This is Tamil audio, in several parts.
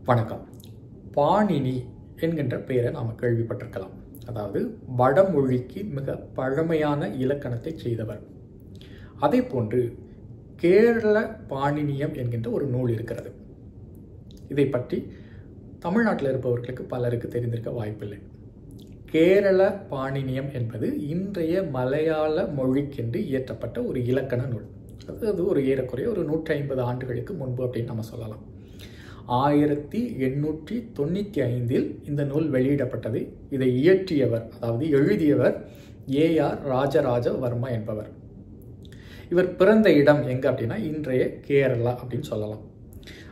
வணக்கம். பாணினி என்கின்ற பெயரை நாம் கேள்விப்பட்டிருக்கலாம். அதாவது வடமொழிக்கு மிக பழமையான இலக்கணத்தை செய்தவர். அதே போன்று கேரள பாணினியம் என்கின்ற ஒரு நூல் இருக்கிறது. இதை பற்றி தமிழ்நாட்டில் இருப்பவர்களுக்கு பலருக்கு தெரிந்திருக்க வாய்ப்பில்லை. கேரள பாணினியம் என்பது இன்றைய மலையாள மொழிக்கென்று இயற்றப்பட்ட ஒரு இலக்கண நூல். அது ஒரு ஏறக்குறைய ஒரு 150 ஆண்டுகளுக்கு முன்பு அப்படின்னு நம்ம சொல்லலாம். 1895 இந்த நூல் வெளியிடப்பட்டது. இதை இயற்றியவர், அதாவது எழுதியவர் ஏஆர் ராஜராஜவர்மா என்பவர். இவர் பிறந்த இடம் எங்க அப்படின்னா இன்றைய கேரளா அப்படின்னு சொல்லலாம்.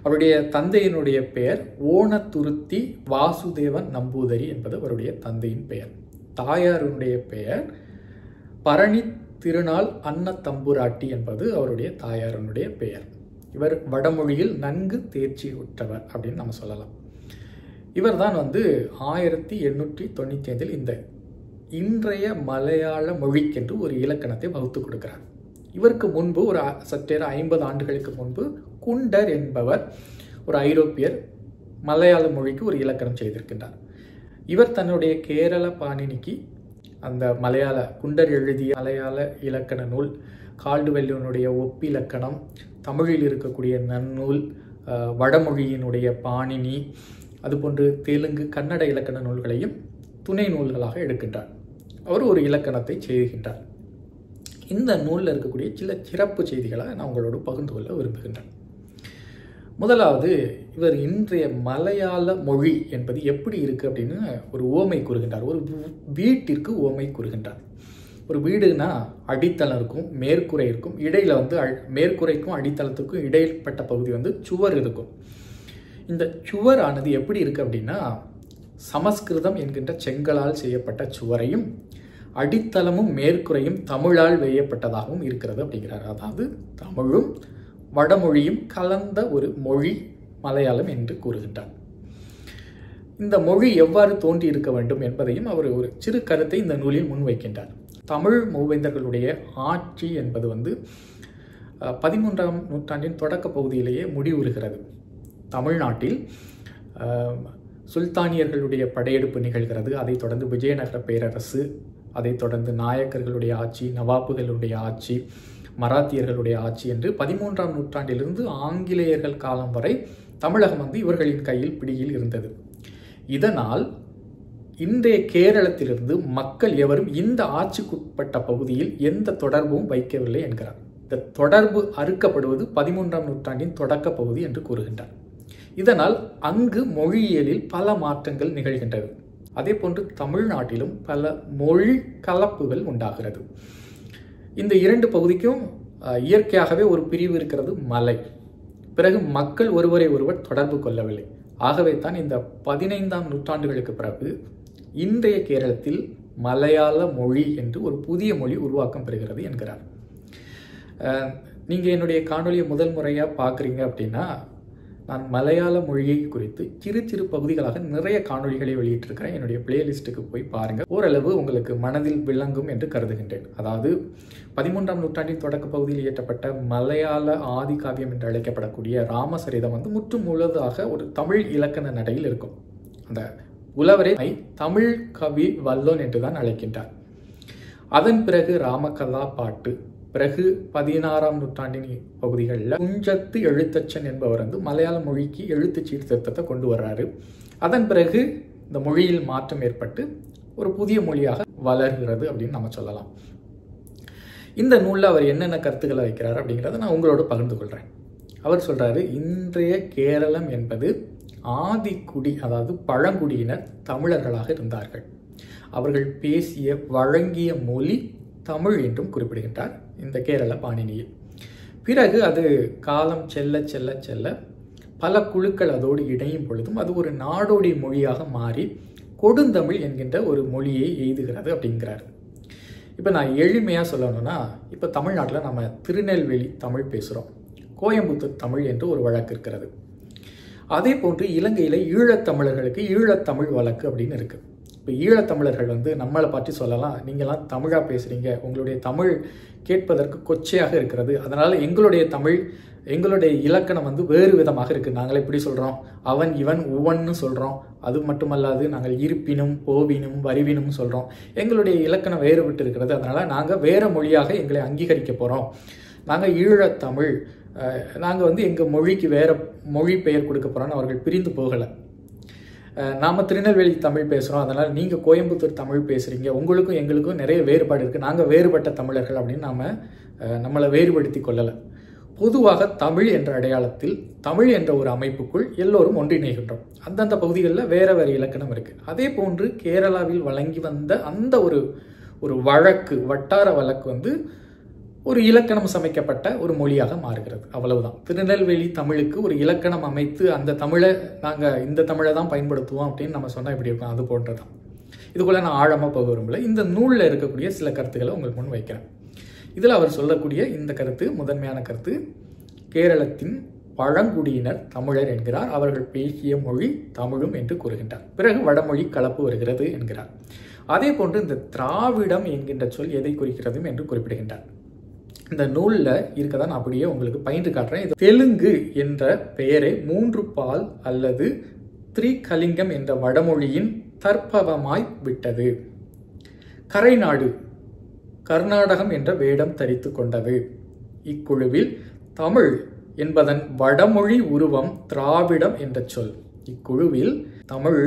அவருடைய தந்தையினுடைய பெயர் ஓணத்துருத்தி வாசுதேவன் நம்பூதரி என்பது அவருடைய தந்தையின் பெயர். தாயாருடைய பெயர் பரணி திருநாள் அன்னத்தம்புராட்டி என்பது அவருடைய தாயாருடைய பெயர். இவர் வடமொழியில் நன்கு தேர்ச்சி உற்றவர் அப்படின்னு நம்ம சொல்லலாம். இவர் தான் 1895 இந்த இன்றைய மலையாள மொழிக்கென்று ஒரு இலக்கணத்தை வகுத்து கொடுக்கிறார். இவருக்கு முன்பு ஒரு சற்றேற 50 ஆண்டுகளுக்கு முன்பு குண்டர் என்பவர் ஒரு ஐரோப்பியர் மலையாள மொழிக்கு ஒரு இலக்கணம் செய்திருக்கின்றார். இவர் தன்னுடைய கேரள பாணினிக்கு அந்த மலையாள குண்டர் எழுதிய மலையாள இலக்கண நூல், கால்டுவெல்லினுடைய ஒப்பிலக்கணம், தமிழில் இருக்கக்கூடிய நன்னூல், வடமொழியினுடைய பாணினி, அதுபோன்று தெலுங்கு கன்னட இலக்கண நூல்களையும் துணை நூல்களாக எடுக்கின்றார். அவர் ஒரு இலக்கணத்தை செய்கின்றார். இந்த நூலில் இருக்கக்கூடிய சில சிறப்பு செய்திகளை நான் உங்களோடு பகிர்ந்து கொள்ள விரும்புகின்றேன். முதலாவது, இவர் இன்றைய மலையாள மொழி என்பது எப்படி இருக்குது அப்படின்னு ஒரு உவமை கூறுகின்றார். ஒரு வீட்டிற்கு உவமை கூறுகின்றார். ஒரு வீடுனா அடித்தளம் இருக்கும், மேற்கூரை இருக்கும். இடையில மேற்கூரைக்கும் அடித்தளத்துக்கும் இடைப்பட்ட பகுதி சுவர் இருக்கும். இந்த சுவரானது எப்படி இருக்கு அப்படின்னா சமஸ்கிருதம் என்கின்ற செங்கலால் செய்யப்பட்ட சுவரையும் அடித்தளமும் மேற்கூரையும் தமிழால் வேயப்பட்டதாகவும் இருக்கிறது அப்படிங்கிறார். அதாவது தமிழும் வடமொழியும் கலந்த ஒரு மொழி மலையாளம் என்று கூறுகின்றார். இந்த மொழி எவ்வாறு தோன்றி இருக்க வேண்டும் என்பதையும் அவர் ஒரு சிறு கருத்தை இந்த நூலில் முன்வைக்கின்றார். தமிழ் மூவேந்தர்களுடைய ஆட்சி என்பது 13ஆம் நூற்றாண்டின் தொடக்க பகுதியிலேயே முடிவுறுகிறது. தமிழ்நாட்டில் சுல்தானியர்களுடைய படையெடுப்பு நிகழ்கிறது. அதைத் தொடர்ந்து விஜயநகர பேரரசு, அதைத் தொடர்ந்து நாயக்கர்களுடைய ஆட்சி, நவாப்புகளுடைய ஆட்சி, மராத்தியர்களுடைய ஆட்சி என்று 13ஆம் நூற்றாண்டிலிருந்து ஆங்கிலேயர்கள் காலம் வரை தமிழகம் இவர்களின் கையில் பிடியில் இருந்தது. இதனால் இன்றைய கேரளத்திலிருந்து மக்கள் எவரும் இந்த ஆட்சிக்குட்பட்ட பகுதியில் எந்த தொடர்பும் வைக்கவில்லை என்கிறார். இந்த தொடர்பு அறுக்கப்படுவது 13ஆம் நூற்றாண்டின் தொடக்க பகுதி என்று கூறுகின்றார். இதனால் அங்கு மொழியியலில் பல மாற்றங்கள் நிகழ்கின்றது. அதே போன்று தமிழ்நாட்டிலும் பல மொழி கலப்புகள் உண்டாகிறது. இந்த இரண்டு பகுதிக்கும் இயற்கையாகவே ஒரு பிரிவு இருக்கிறது, மலை. பிறகு மக்கள் ஒருவரை ஒருவர் தொடர்பு கொள்ளவில்லை. ஆகவே தான் இந்த 15ஆம் நூற்றாண்டுகளுக்கு பிறகு இன்றைய கேரளத்தில் மலையாள மொழி என்று ஒரு புதிய மொழி உருவாக்கம் பெறுகிறது என்கிறார். நீங்கள் என்னுடைய காணொலியை முதல் முறையாக பார்க்குறீங்க அப்படின்னா நான் மலையாள மொழியை குறித்து சிறு சிறு பகுதிகளாக நிறைய காணொலிகளை வெளியிட்டிருக்கிறேன். என்னுடைய பிளேலிஸ்ட்டுக்கு போய் பாருங்கள். ஓரளவு உங்களுக்கு மனதில் விளங்கும் என்று கருதுகின்றேன். அதாவது 13ஆம் நூற்றாண்டின் தொடக்க பகுதியில் இயற்றப்பட்ட மலையாள ஆதி காவியம் என்று அழைக்கப்படக்கூடிய ராமசரிதம் முற்றும் முழுதாக ஒரு தமிழ் இலக்கண நடையில் இருக்கும். அந்த உலவரை தமிழ் கவி வல்லோன் என்றுதான் அழைக்கின்றார். அதன் பிறகு ராமகலா பாட்டு, பிறகு 16ஆம் நூற்றாண்டின் பகுதிகளில் குஞ்சத்து எழுத்தச்சன் என்பவர் மலையாள மொழிக்கு எழுத்து சீர்திருத்தத்தை கொண்டு வர்றாரு. அதன் பிறகு இந்த மொழியில் மாற்றம் ஏற்பட்டு ஒரு புதிய மொழியாக வளர்கிறது அப்படின்னு நம்ம சொல்லலாம். இந்த நூலில் அவர் என்னென்ன கருத்துக்களை வைக்கிறார் அப்படிங்கிறத நான் உங்களோட பகிர்ந்து கொள்கிறேன். அவர் சொல்றாரு, இன்றைய கேரளம் என்பது ஆதிக்குடி, அதாவது பழங்குடியினர் தமிழர்களாக இருந்தார்கள். அவர்கள் பேசிய வழங்கிய மொழி தமிழ் என்றும் குறிப்பிடுகின்றார் இந்த கேரள பாணினியில். பிறகு அது காலம் செல்ல செல்ல செல்ல பல குழுக்கள் அதோடு இணையும் பொழுதும் அது ஒரு நாடோடி மொழியாக மாறி கொடுந்தமிழ் என்கின்ற ஒரு மொழியை எய்துகிறது அப்படிங்கிறார். இப்போ நான் எளிமையாக சொல்லணும்னா, இப்போ தமிழ்நாட்டில் நம்ம திருநெல்வேலி தமிழ் பேசுகிறோம், கோயம்புத்தூர் தமிழ் என்று ஒரு வழக்கு இருக்கிறது. அதே போன்று இலங்கையில் ஈழத்தமிழர்களுக்கு ஈழத்தமிழ் வழக்கு அப்படின்னு இருக்குது. இப்போ ஈழத்தமிழர்கள் நம்மளை பற்றி சொல்லலாம், நீங்களாம் தமிழாக பேசுகிறீங்க, உங்களுடைய தமிழ் கேட்பதற்கு கொச்சையாக இருக்கிறது, அதனால் எங்களுடைய தமிழ் எங்களுடைய இலக்கணம் வந்து வேறு விதமாக இருக்குது. நாங்கள் எப்படி சொல்கிறோம், அவன் இவன் உவன்னு சொல்கிறோம். அது மட்டுமல்லாது நாங்கள் இருப்பினும் போவினும் வருவினும் சொல்கிறோம். எங்களுடைய இலக்கணம் வேறுபட்டு இருக்கிறது. அதனால் நாங்கள் வேறு மொழியாக எங்களை அங்கீகரிக்க போகிறோம். நாங்கள் ஈழத்தமிழ், நாங்கள் வந்து எங்கள் மொழிக்கு வேறு மொழி பெயர் கொடுக்க போகிறோன்னு அவர்கள் பிரிந்து போகலை. நாம் திருநெல்வேலி தமிழ் பேசுகிறோம், அதனால் நீங்கள் கோயம்புத்தூர் தமிழ் பேசுகிறீங்க, உங்களுக்கும் எங்களுக்கும் நிறைய வேறுபாடு இருக்குது, நாங்கள் வேறுபட்ட தமிழர்கள் அப்படின்னு நம்மளை வேறுபடுத்தி கொள்ளலை. பொதுவாக தமிழ் என்ற அடையாளத்தில், தமிழ் என்ற ஒரு அமைப்புக்குள் எல்லோரும் ஒன்றிணைகின்றோம். அந்தந்த பகுதிகளில் வேறு வேறு இலக்கணம் இருக்குது. அதே போன்று கேரளாவில் வழங்கி வந்த அந்த ஒரு வழக்கு, வட்டார வழக்கு வந்து ஒரு இலக்கணம் சமைக்கப்பட்ட ஒரு மொழியாக மாறுகிறது. அவ்வளவுதான். திருநெல்வேலி தமிழுக்கு ஒரு இலக்கணம் அமைத்து அந்த தமிழை நாங்கள் இந்த தமிழை தான் பயன்படுத்துவோம் அப்படின்னு நம்ம சொன்னால் இப்படி இருக்கும். அது போன்றதான். இதுக்குள்ள நான் ஆழமாக போக விரும்பல. இந்த நூலில் இருக்கக்கூடிய சில கருத்துக்களை உங்களுக்கு முன் வைக்கிறேன். இதில் அவர் சொல்லக்கூடிய இந்த கருத்து, முதன்மையான கருத்து, கேரளத்தின் பழங்குடியினர் தமிழர் என்கிறார். அவர்கள் பேசிய மொழி தமிழும் என்று கூறுகின்றார். பிறகு வடமொழி கலப்பு வருகிறது என்கிறார். அதே போன்று இந்த திராவிடம் என்கின்ற சொல் எதை குறிக்கிறது என்று குறிப்பிடுகின்றார். இந்த நூலில் இருக்கதான் நான் அப்படியே உங்களுக்கு பயின்று காட்டுறேன். இது தெலுங்கு என்ற பெயரை 3 பால் அல்லது திரிகலிங்கம் என்ற வடமொழியின் தற்பவமாய் விட்டது. கரைநாடு கர்நாடகம் என்ற வேடம் தரித்து கொண்டது. இக்குழுவில் தமிழ் என்பதன் வடமொழி உருவம் திராவிடம் என்ற சொல். இக்குழுவில் தமிழ்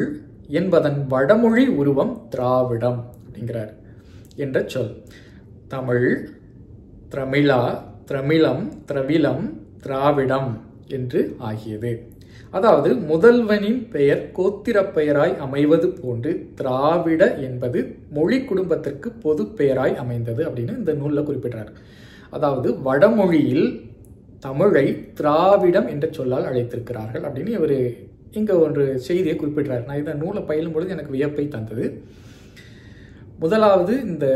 என்பதன் வடமொழி உருவம் திராவிடம் அப்படிங்கிறார் என்ற சொல். தமிழ், திரமிழா, திரமிழம், திரவிலம், திராவிடம் என்று ஆகியது. அதாவது முதல்வனின் பெயர் கோத்திர பெயராய் அமைவது போன்று திராவிட என்பது மொழி குடும்பத்திற்கு பொது பெயராய் அமைந்தது அப்படின்னு இந்த நூலில் குறிப்பிட்டார். அதாவது வடமொழியில் தமிழை திராவிடம் என்ற சொல்லால் அழைத்திருக்கிறார்கள் அப்படின்னு இவர் இங்கே ஒரு செய்தியை குறிப்பிட்டார். நான் இந்த நூலை பயிலும் பொழுது எனக்கு வியப்பை தந்தது. முதலாவது, இந்த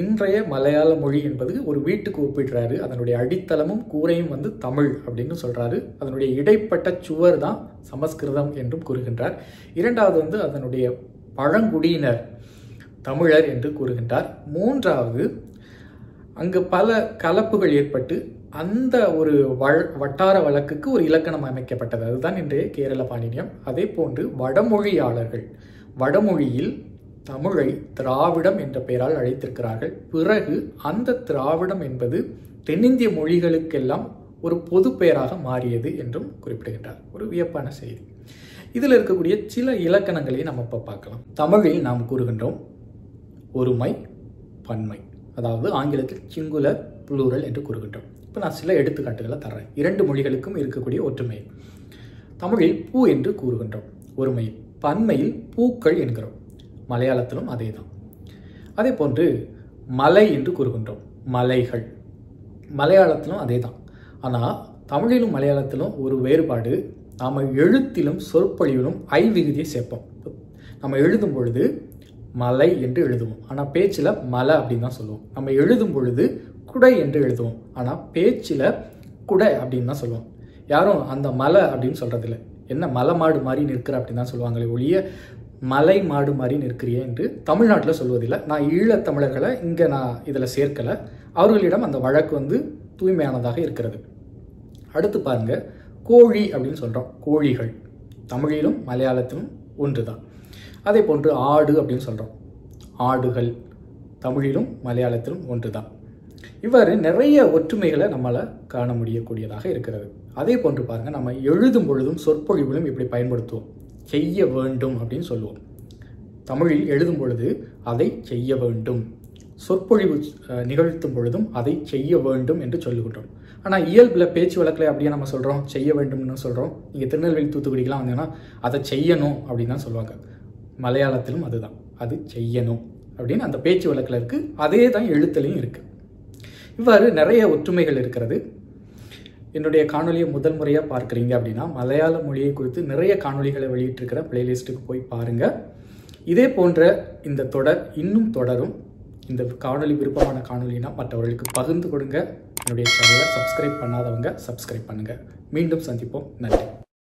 இன்றைய மலையாள மொழி என்பது ஒரு வீட்டுக்கு ஒப்பிடுறாரு. அதனுடைய அடித்தளமும் கூரையும் வந்து தமிழ் அப்படின்னு சொல்றாரு. அதனுடைய இடைப்பட்ட சுவர் தான் சமஸ்கிருதம் என்றும் கூறுகின்றார். இரண்டாவது வந்து அதனுடைய பழங்குடியினர் தமிழர் என்று கூறுகின்றார். மூன்றாவது, அங்கு பல கலப்புகள் ஏற்பட்டு அந்த ஒரு வட்டார வழக்குக்கு ஒரு இலக்கணம் அமைக்கப்பட்டது. அதுதான் இன்றைய கேரள பாணினியம். அதே போன்று வடமொழியாளர்கள் வடமொழியில் தமிழை திராவிடம் என்ற பெயரால் அழைத்திருக்கிறார்கள். பிறகு அந்த திராவிடம் என்பது தென்னிந்திய மொழிகளுக்கெல்லாம் ஒரு பொது பெயராக மாறியது என்றும் குறிப்பிடுகின்றார். ஒரு வியப்பான செய்தி. இதில் இருக்கக்கூடிய சில இலக்கணங்களை நம்ம இப்போ பார்க்கலாம். தமிழில் நாம் கூறுகின்றோம் ஒருமை, பன்மை, அதாவது ஆங்கிலத்தில் சிங்குலர், புளூரல் என்று கூறுகின்றோம். இப்போ நான் சில எடுத்துக்காட்டுகளை தர்றேன். 2 மொழிகளுக்கும் இருக்கக்கூடிய ஒற்றுமை. தமிழில் பூ என்று கூறுகின்றோம் ஒருமை, பன்மையில் பூக்கள் என்கிறோம். மலையாளத்திலும் அதே தான். அதே போன்று மலை என்று கூறுகின்றோம், மலைகள். மலையாளத்திலும் அதே தான். ஆனால் தமிழிலும் மலையாளத்திலும் ஒரு வேறுபாடு, நாம் எழுத்திலும் சொற்பொழிவிலும் ஐ விகுதியை சேர்ப்போம். நம்ம எழுதும் பொழுது மலை என்று எழுதுவோம், ஆனால் பேச்சில் மலை அப்படின்னு தான் சொல்லுவோம். நம்ம எழுதும் பொழுது குடை என்று எழுதுவோம், ஆனால் பேச்சில் குடை அப்படின்னு தான் சொல்லுவோம். யாரும் அந்த மலை அப்படின்னு சொல்கிறதில்ல. என்ன மலை மாடு மாதிரி நிற்கிற அப்படின்னு தான் சொல்லுவாங்களே ஒழிய மலை மாடு மாதிரி நிற்கிறியே என்று தமிழ்நாட்டில் சொல்வதில்லை. நான் ஈழத்தமிழர்களை இங்கே நான் இதில் சேர்க்கலை. அவர்களிடம் அந்த வழக்கு வந்து தூய்மையானதாக இருக்கிறது. அடுத்து பாருங்க, கோழி அப்படின்னு சொல்கிறோம். கோழிகள் தமிழிலும் மலையாளத்திலும் ஒன்று தான். அதே போன்று ஆடு அப்படின்னு சொல்கிறோம். ஆடுகள் தமிழிலும் மலையாளத்திலும் ஒன்று தான். இவ்வாறு நிறைய ஒற்றுமைகளை நம்மளால் காண முடியக்கூடியதாக இருக்கிறது. அதே போன்று பாருங்கள், நம்ம எழுதும் பொழுதும் சொற்பொழிவிலும் இப்படி பயன்படுத்துவோம். செய்ய வேண்டும் அப்படின்னு சொல்லுவோம். தமிழில் எழுதும் பொழுது அதை செய்ய வேண்டும், சொற்பொழிவு நிகழ்த்தும் பொழுதும் அதை செய்ய வேண்டும் என்று சொல்லுகின்றோம். ஆனால் இயல்பில் பேச்சு வழக்கில் அப்படியே நம்ம சொல்கிறோம் செய்ய வேண்டும்னு சொல்கிறோம். நீங்கள் திருநெல்வேலி தூத்துக்குடிக்கெலாம் வந்தீங்கன்னா அதை செய்யணும் அப்படின்னு தான் சொல்லுவாங்க. மலையாளத்திலும் அதுதான், அது செய்யணும் அப்படின்னு அந்த பேச்சு வழக்கில் இருக்குது. அதே தான் எழுத்துலையும் இருக்குது. இவ்வாறு நிறைய ஒற்றுமைகள் இருக்கிறது. என்னுடைய காணொலியை முதல் முறையாக பார்க்குறீங்க அப்படின்னா மலையாள மொழியை குறித்து நிறைய காணொலிகளை வெளியிட்டிருக்கிற பிளேலிஸ்ட்டுக்கு போய் பாருங்கள். இதே போன்ற இந்த தொடர் இன்னும் தொடரும். இந்த காணொலி விருப்பமான காணொலினா மற்றவர்களுக்கு பகிர்ந்து கொடுங்க. என்னுடைய சேனலை சப்ஸ்கிரைப் பண்ணாதவங்க சப்ஸ்கிரைப் பண்ணுங்கள். மீண்டும் சந்திப்போம். நன்றி.